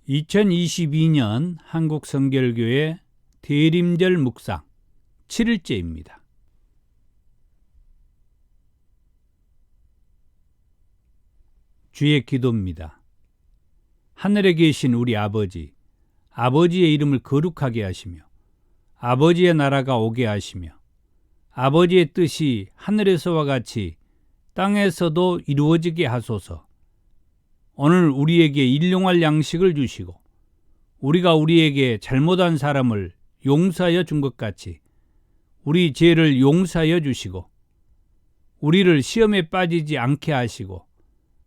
2022년 한국성결교회 대림절 묵상 7일째입니다. 주의 기도입니다. 하늘에 계신 우리 아버지, 아버지의 이름을 거룩하게 하시며 아버지의 나라가 오게 하시며 아버지의 뜻이 하늘에서와 같이 땅에서도 이루어지게 하소서. 오늘 우리에게 일용할 양식을 주시고 우리가 우리에게 잘못한 사람을 용서하여 준 것 같이 우리 죄를 용서하여 주시고 우리를 시험에 빠지지 않게 하시고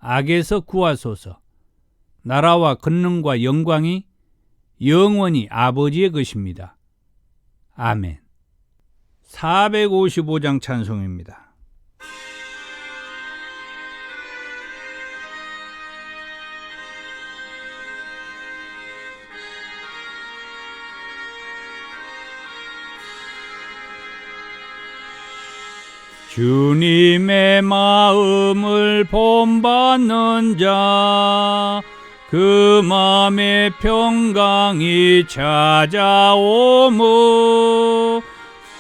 악에서 구하소서. 나라와 권능과 영광이 영원히 아버지의 것입니다. 아멘. 455장 찬송입니다. 주님의 마음을 본받는 자, 그 마음의 평강이 찾아오무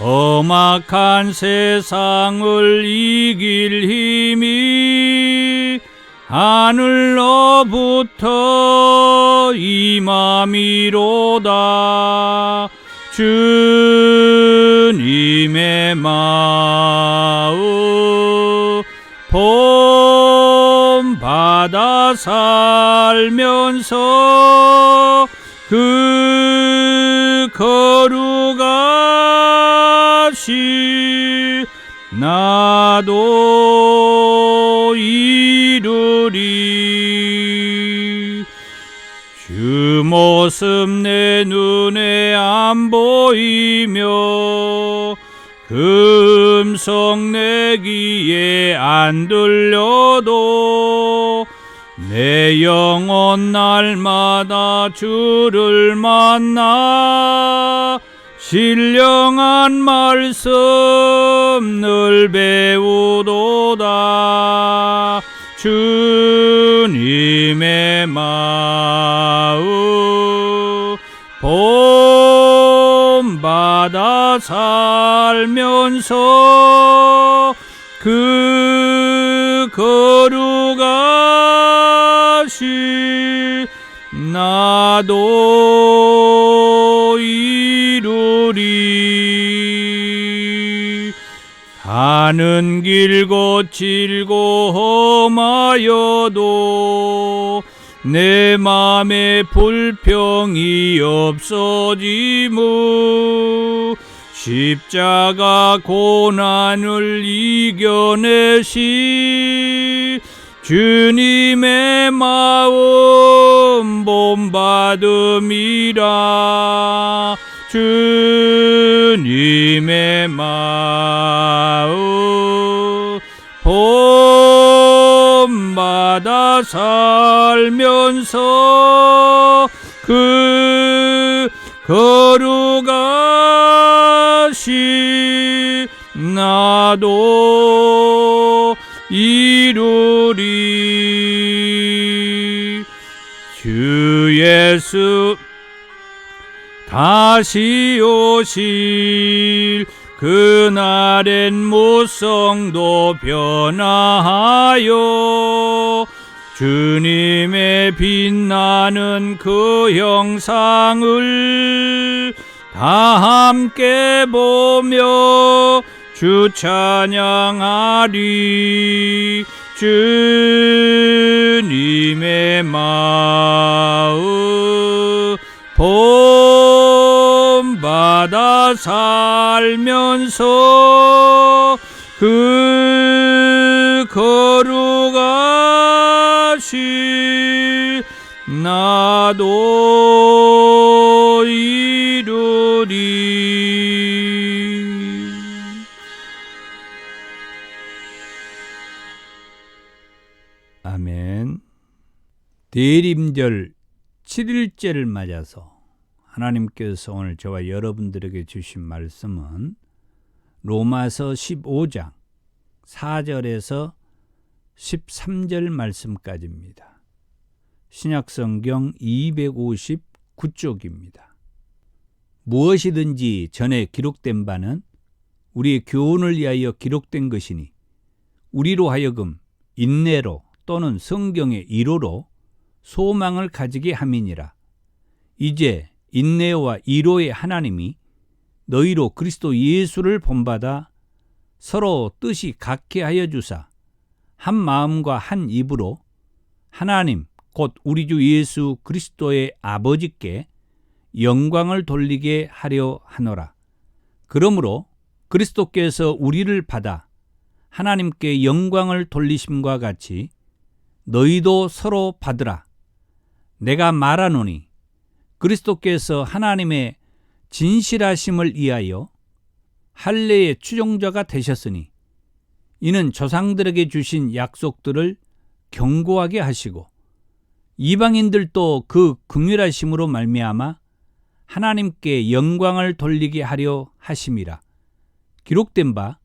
험악한 세상을 이길 힘이 하늘로부터 임함이로다. 주님의 마음 본받아 살면서 그 거룩하신 나도 이루리. 주 모습 내 눈에 안 보이며 그 음성 내 귀에 안 들려도 내 영혼 날마다 주를 만나 신령한 말씀 늘 배우도다. 주님의 마음 본받아 살면서 그 거룩하신 나도 이루리. 가는 길 거칠고 험하여도 내 맘에 불평이 없어지무 십자가 고난을 이겨내시 주님의 마음 본받음이라. 주님의 마음 본받아 살면서 그 거룩하신 나도 이루리. 주 예수 다시 오실 그날엔 무성도 변화하여 주님의 빛나는 그 형상을 다 함께 보며 주 찬양하리. 주님의 마음 본받아 살면서 그 거룩하신 나도 이루리. 아멘. 대림절 7일째를 맞아서 하나님께서 오늘 저와 여러분들에게 주신 말씀은 로마서 15장 4절에서 13절 말씀까지입니다. 신약성경 259쪽입니다. 무엇이든지 전에 기록된 바는 우리의 교훈을 위하여 기록된 것이니 우리로 하여금 인내로 또는 성경의 이로로 소망을 가지게 함이니라. 이제 인내와 이로의 하나님이 너희로 그리스도 예수를 본받아 서로 뜻이 같게 하여 주사 한 마음과 한 입으로 하나님 곧 우리 주 예수 그리스도의 아버지께 영광을 돌리게 하려 하노라. 그러므로 그리스도께서 우리를 받아 하나님께 영광을 돌리심과 같이 너희도 서로 받으라. 내가 말하노니 그리스도께서 하나님의 진실하심을 위하여 할례의 추종자가 되셨으니 이는 조상들에게 주신 약속들을 견고하게 하시고 이방인들도 그 긍휼하심으로 말미암아 하나님께 영광을 돌리게 하려 하심이라. 기록된 바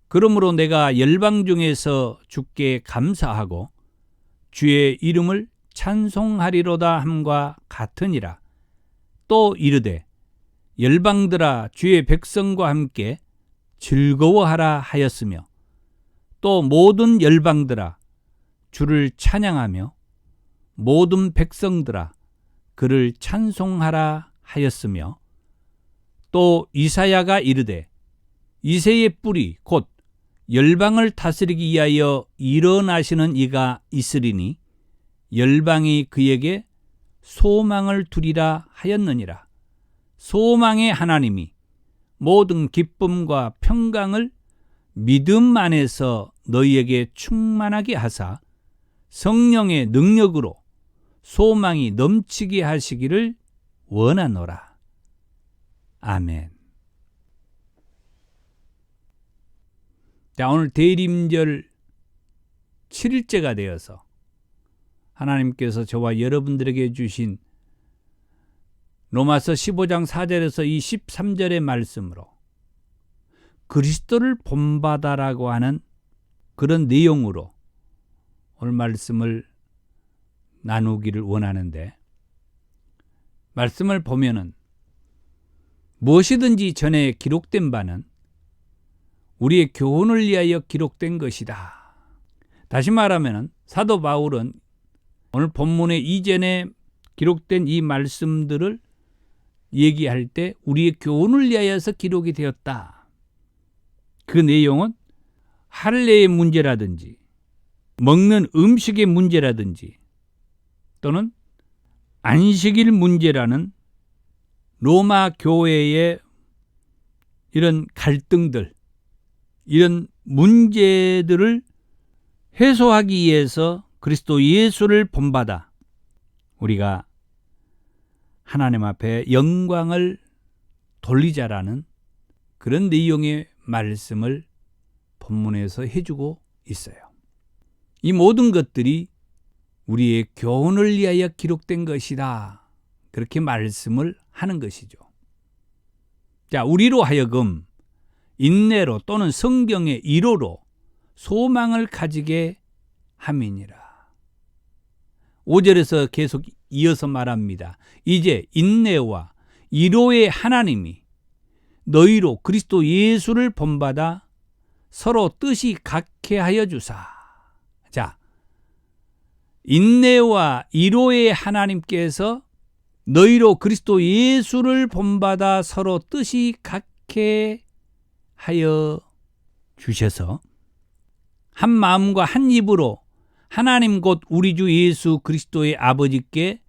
그러므로 내가 열방 중에서 주께 감사하고 주의 이름을 찬송하리로다 함과 같으니라. 또 이르되 열방들아 주의 백성과 함께 즐거워하라 하였으며 또 모든 열방들아 주를 찬양하며 모든 백성들아 그를 찬송하라 하였으며 또 이사야가 이르되 이새의 뿌리 곧 열방을 다스리기 위하여 일어나시는 이가 있으리니 열방이 그에게 소망을 두리라 하였느니라. 소망의 하나님이 모든 기쁨과 평강을 믿음 안에서 너희에게 충만하게 하사 성령의 능력으로 소망이 넘치게 하시기를 원하노라. 아멘. 자, 오늘 대림절 7일째가 되어서 하나님께서 저와 여러분들에게 주신 로마서 15장 4절에서 이 13절의 말씀으로 그리스도를 본받아라고 하는 그런 내용으로 오늘 말씀을 나누기를 원하는데, 말씀을 보면은 무엇이든지 전에 기록된 바는 우리의 교훈을 위하여 기록된 것이다. 다시 말하면 사도 바울은 오늘 본문의 이전에 기록된 이 말씀들을 얘기할 때 우리의 교훈을 위하여서 기록이 되었다. 그 내용은 할례의 문제라든지 먹는 음식의 문제라든지 또는 안식일 문제라는 로마 교회의 이런 갈등들, 이런 문제들을 해소하기 위해서 그리스도 예수를 본받아 우리가 하나님 앞에 영광을 돌리자라는 그런 내용의 말씀을 본문에서 해주고 있어요. 이 모든 것들이 우리의 교훈을 위하여 기록된 것이다. 그렇게 말씀을 하는 것이죠. 자, 우리로 하여금 인내로 또는 성경의 이로로 소망을 가지게 함이니라. 5절에서 계속 이어서 말합니다. 이제 인내와 이로의 하나님이 너희로 그리스도 예수를 본받아 서로 뜻이 같게 하여 주사. 자, 인내와 이로의 하나님께서 너희로 그리스도 예수를 본받아 서로 뜻이 같게 하여 주셔서 한 마음과 한 입으로 하나님 곧 우리 주 예수 그리스도의 아버지께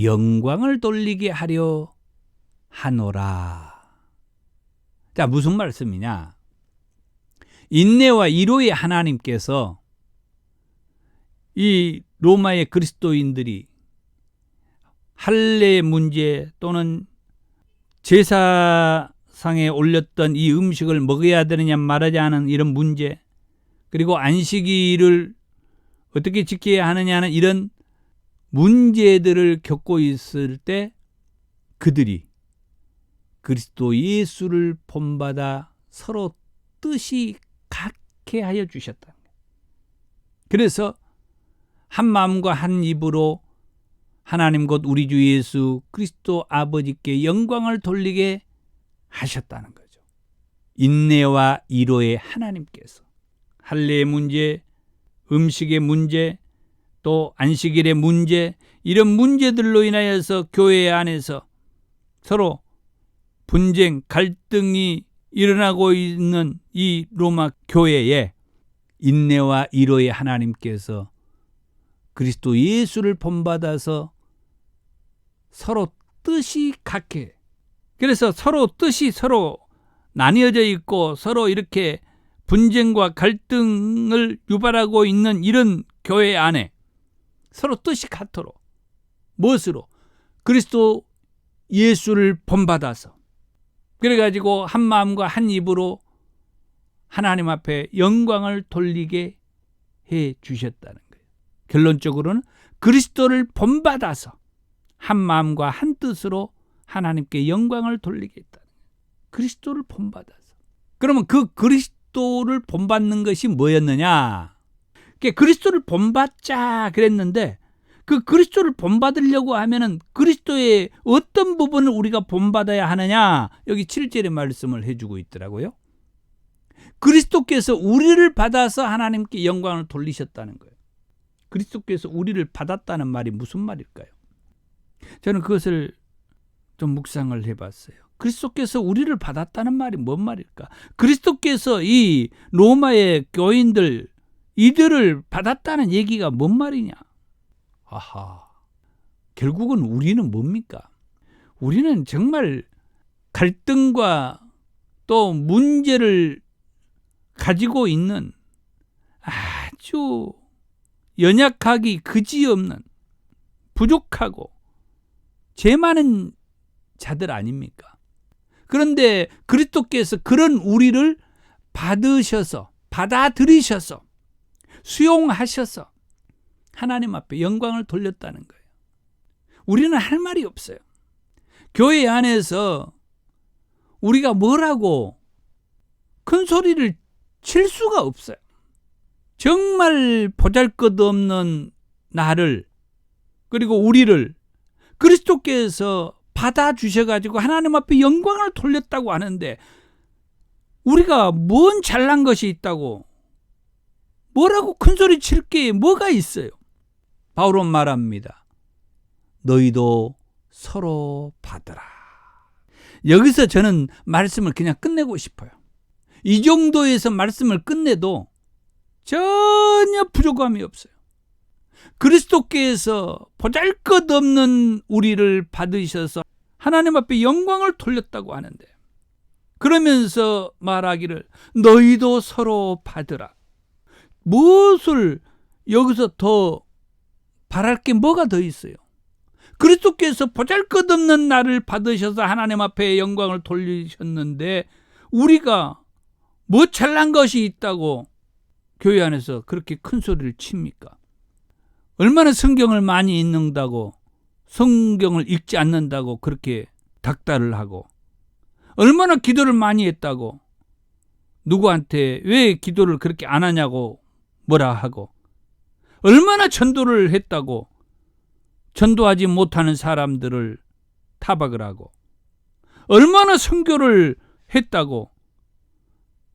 영광을 돌리게 하려 하노라. 자, 무슨 말씀이냐? 인내와 이로의 하나님께서 이 로마의 그리스도인들이 할례 문제 또는 제사상에 올렸던 이 음식을 먹어야 되느냐 말하지 않은 이런 문제, 그리고 안식일을 어떻게 지켜야 하느냐는 이런 문제들을 겪고 있을 때 그들이 그리스도 예수를 본받아 서로 뜻이 같게 하여 주셨다. 그래서 한 마음과 한 입으로 하나님 곧 우리 주 예수 그리스도 아버지께 영광을 돌리게 하셨다는 거죠. 인내와 이로의 하나님께서 할례의 문제, 음식의 문제, 또 안식일의 문제, 이런 문제들로 인하여서 교회 안에서 서로 분쟁, 갈등이 일어나고 있는 이 로마 교회에 인내와 이로의 하나님께서 그리스도 예수를 본받아서 서로 뜻이 같게, 그래서 서로 뜻이 서로 나뉘어져 있고 서로 이렇게 분쟁과 갈등을 유발하고 있는 이런 교회 안에 서로 뜻이 같도록, 무엇으로? 그리스도 예수를 본받아서, 그래가지고 한 마음과 한 입으로 하나님 앞에 영광을 돌리게 해 주셨다는 거예요. 결론적으로는 그리스도를 본받아서 한 마음과 한 뜻으로 하나님께 영광을 돌리게 했다는 거예요. 그리스도를 본받아서. 그러면 그 그리스도를 본받는 것이 뭐였느냐? 그리스도를 본받자 그랬는데, 그 그리스도를 본받으려고 하면은 그리스도의 어떤 부분을 우리가 본받아야 하느냐? 여기 7절의 말씀을 해주고 있더라고요. 그리스도께서 우리를 받아서 하나님께 영광을 돌리셨다는 거예요. 그리스도께서 우리를 받았다는 말이 무슨 말일까요? 저는 그것을 좀 묵상을 해봤어요. 그리스도께서 우리를 받았다는 말이 뭔 말일까? 그리스도께서 이 로마의 교인들, 이들을 받았다는 얘기가 뭔 말이냐? 아하, 결국은 우리는 뭡니까? 우리는 정말 갈등과 또 문제를 가지고 있는 아주 연약하기 그지없는 부족하고 죄 많은 자들 아닙니까? 그런데 그리스도께서 그런 우리를 받으셔서, 받아들이셔서, 수용하셔서 하나님 앞에 영광을 돌렸다는 거예요. 우리는 할 말이 없어요. 교회 안에서 우리가 뭐라고 큰 소리를 칠 수가 없어요. 정말 보잘것없는 나를, 그리고 우리를 그리스도께서 받아주셔가지고 하나님 앞에 영광을 돌렸다고 하는데, 우리가 뭔 잘난 것이 있다고, 뭐라고 큰소리 칠 게 뭐가 있어요? 바울은 말합니다. 너희도 서로 받으라. 여기서 저는 말씀을 그냥 끝내고 싶어요. 이 정도에서 말씀을 끝내도 전혀 부족함이 없어요. 그리스도께서 보잘것없는 우리를 받으셔서 하나님 앞에 영광을 돌렸다고 하는데, 그러면서 말하기를 너희도 서로 받으라. 무엇을 여기서 더 바랄 게 뭐가 더 있어요? 그리스도께서 보잘것없는 나를 받으셔서 하나님 앞에 영광을 돌리셨는데, 우리가 뭐 잘난 것이 있다고 교회 안에서 그렇게 큰 소리를 칩니까? 얼마나 성경을 많이 읽는다고, 성경을 읽지 않는다고 그렇게 닥달을 하고, 얼마나 기도를 많이 했다고 누구한테 왜 기도를 그렇게 안 하냐고 뭐라 하고, 얼마나 전도를 했다고 전도하지 못하는 사람들을 타박을 하고, 얼마나 선교를 했다고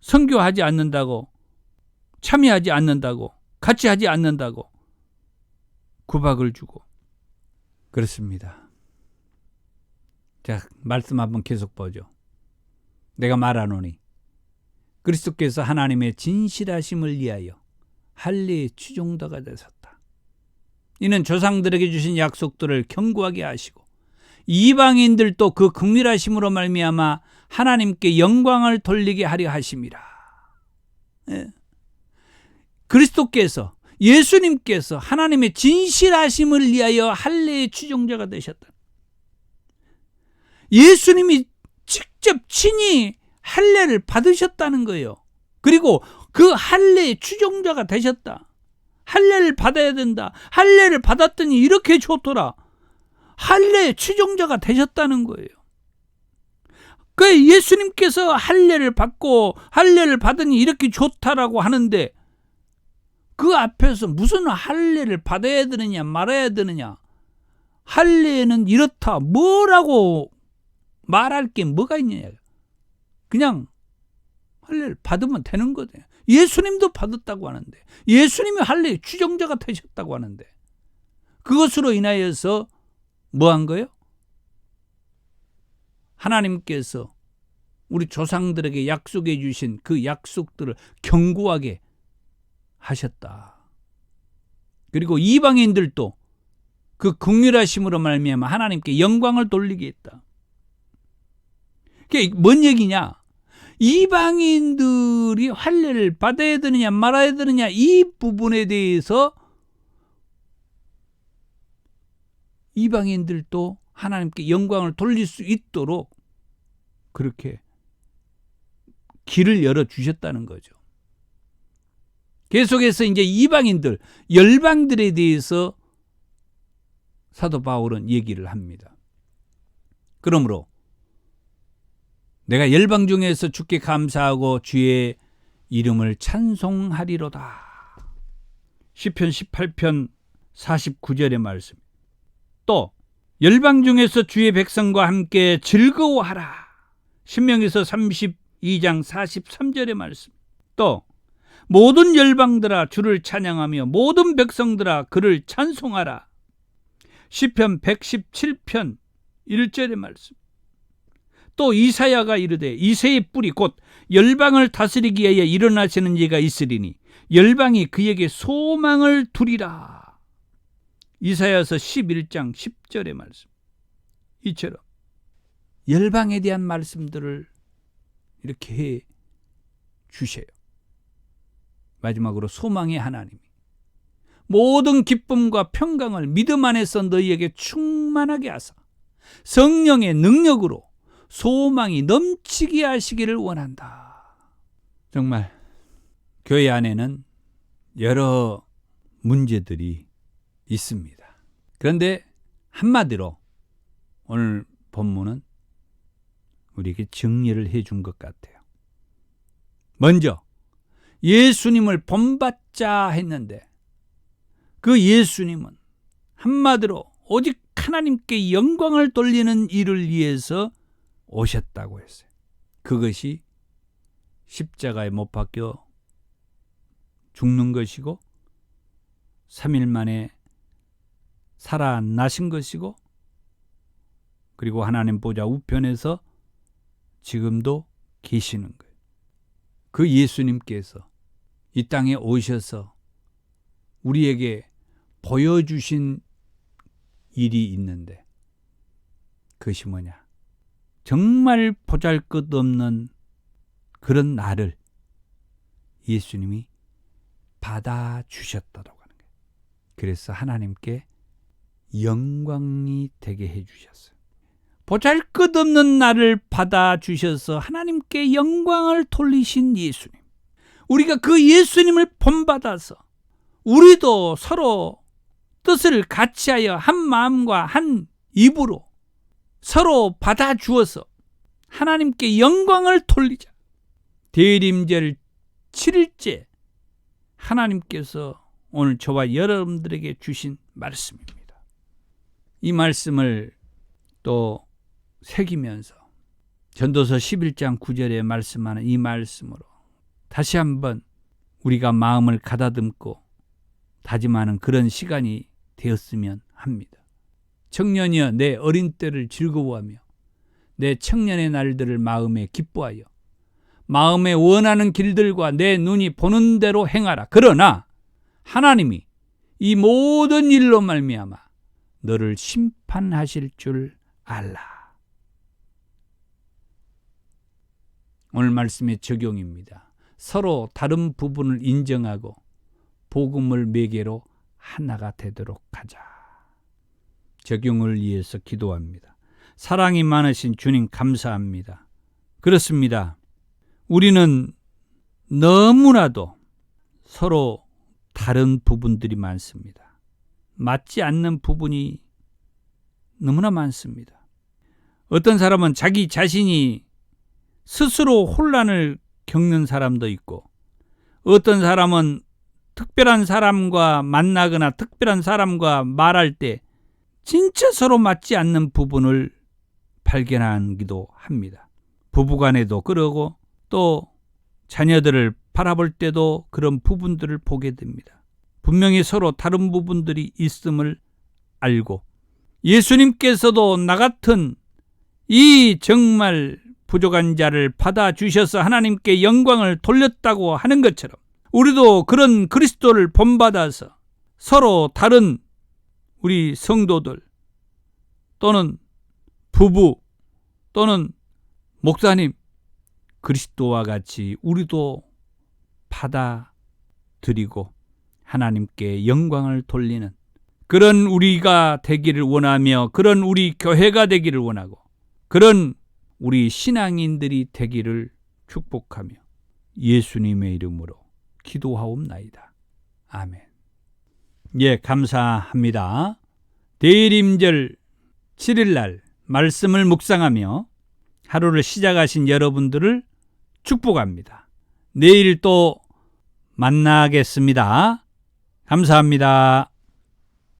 선교하지 않는다고, 참여하지 않는다고, 같이 하지 않는다고 구박을 주고. 그렇습니다. 자, 말씀 한번 계속 보죠. 내가 말하노니 그리스도께서 하나님의 진실하심을 위하여 할례의 추종자가 되셨다. 이는 조상들에게 주신 약속들을 견고하게 하시고 이방인들도 그 긍휼하심으로 말미암아 하나님께 영광을 돌리게 하려 하심이라. 예. 그리스도께서, 예수님께서 하나님의 진실하심을 위하여 할례의 추종자가 되셨다. 예수님이 직접 친히 할례를 받으셨다는 거예요. 그리고 그 할례의 추종자가 되셨다. 할례를 받아야 된다. 할례를 받았더니 이렇게 좋더라. 할례의 추종자가 되셨다는 거예요. 그 예수님께서 할례를 받고 할례를 받으니 이렇게 좋다라고 하는데, 그 앞에서 무슨 할례를 받아야 되느냐 말아야 되느냐, 할례는 이렇다. 뭐라고 말할 게 뭐가 있느냐. 그냥 할례를 받으면 되는 거죠. 예수님도 받았다고 하는데, 예수님이 할례의 추종자가 되셨다고 하는데, 그것으로 인하여서 뭐 한 거예요? 하나님께서 우리 조상들에게 약속해 주신 그 약속들을 견고하게 하셨다. 그리고 이방인들도 그 긍휼하심으로 말미암아 하나님께 영광을 돌리게 했다. 그게 뭔 얘기냐? 이방인들이 할례를 받아야 되느냐 말아야 되느냐 이 부분에 대해서 이방인들도 하나님께 영광을 돌릴 수 있도록 그렇게 길을 열어주셨다는 거죠. 계속해서 이제 이방인들, 열방들에 대해서 사도 바울은 얘기를 합니다. 그러므로 내가 열방 중에서 주께 감사하고 주의 이름을 찬송하리로다. 시편 18편 49절의 말씀. 또 열방 중에서 주의 백성과 함께 즐거워하라. 신명기서 32장 43절의 말씀. 또 모든 열방들아 주를 찬양하며 모든 백성들아 그를 찬송하라. 시편 117편 1절의 말씀. 또 이사야가 이르되 이새의 뿔이 곧 열방을 다스리기 위하여 일어나시는 이가 있으리니 열방이 그에게 소망을 두리라. 이사야서 11장 10절의 말씀. 이처럼 열방에 대한 말씀들을 이렇게 해 주셔요. 마지막으로 소망의 하나님이 모든 기쁨과 평강을 믿음 안에서 너희에게 충만하게 하사 성령의 능력으로 소망이 넘치게 하시기를 원한다. 정말 교회 안에는 여러 문제들이 있습니다. 그런데 한마디로 오늘 본문은 우리에게 정리를 해준 것 같아요. 먼저 예수님을 본받자 했는데 그 예수님은 한마디로 오직 하나님께 영광을 돌리는 일을 위해서 오셨다고 했어요. 그것이 십자가에 못 박혀 죽는 것이고 3일 만에 살아나신 것이고 그리고 하나님 보좌 우편에서 지금도 계시는 거예요. 그 예수님께서 이 땅에 오셔서 우리에게 보여주신 일이 있는데 그것이 뭐냐? 정말 보잘것없는 그런 나를 예수님이 받아주셨다고 하는 거예요. 그래서 하나님께 영광이 되게 해주셨어요. 보잘것없는 나를 받아주셔서 하나님께 영광을 돌리신 예수님. 우리가 그 예수님을 본받아서 우리도 서로 뜻을 같이하여 한 마음과 한 입으로 서로 받아주어서 하나님께 영광을 돌리자. 대림절 7일째 하나님께서 오늘 저와 여러분들에게 주신 말씀입니다. 이 말씀을 또 새기면서 전도서 11장 9절에 말씀하는 이 말씀으로 다시 한번 우리가 마음을 가다듬고 다짐하는 그런 시간이 되었으면 합니다. 청년이여 내 어린 때를 즐거워하며 내 청년의 날들을 마음에 기뻐하여 마음에 원하는 길들과 내 눈이 보는 대로 행하라. 그러나 하나님이 이 모든 일로 말미암아 너를 심판하실 줄 알라. 오늘 말씀의 적용입니다. 서로 다른 부분을 인정하고 복음을 매개로 하나가 되도록 하자. 적용을 위해서 기도합니다. 사랑이 많으신 주님 감사합니다. 그렇습니다. 우리는 너무나도 서로 다른 부분들이 많습니다. 맞지 않는 부분이 너무나 많습니다. 어떤 사람은 자기 자신이 스스로 혼란을 겪는 사람도 있고 어떤 사람은 특별한 사람과 만나거나 특별한 사람과 말할 때 진짜 서로 맞지 않는 부분을 발견하기도 합니다. 부부간에도 그러고 또 자녀들을 바라볼 때도 그런 부분들을 보게 됩니다. 분명히 서로 다른 부분들이 있음을 알고 예수님께서도 나 같은 이 정말 부족한 자를 받아주셔서 하나님께 영광을 돌렸다고 하는 것처럼 우리도 그런 그리스도를 본받아서 서로 다른 우리 성도들 또는 부부 또는 목사님 그리스도와 같이 우리도 받아들이고 하나님께 영광을 돌리는 그런 우리가 되기를 원하며 그런 우리 교회가 되기를 원하고 그런 우리 신앙인들이 되기를 축복하며 예수님의 이름으로 기도하옵나이다. 아멘. 예, 감사합니다. 대림절 7일날 말씀을 묵상하며 하루를 시작하신 여러분들을 축복합니다. 내일 또 만나겠습니다. 감사합니다.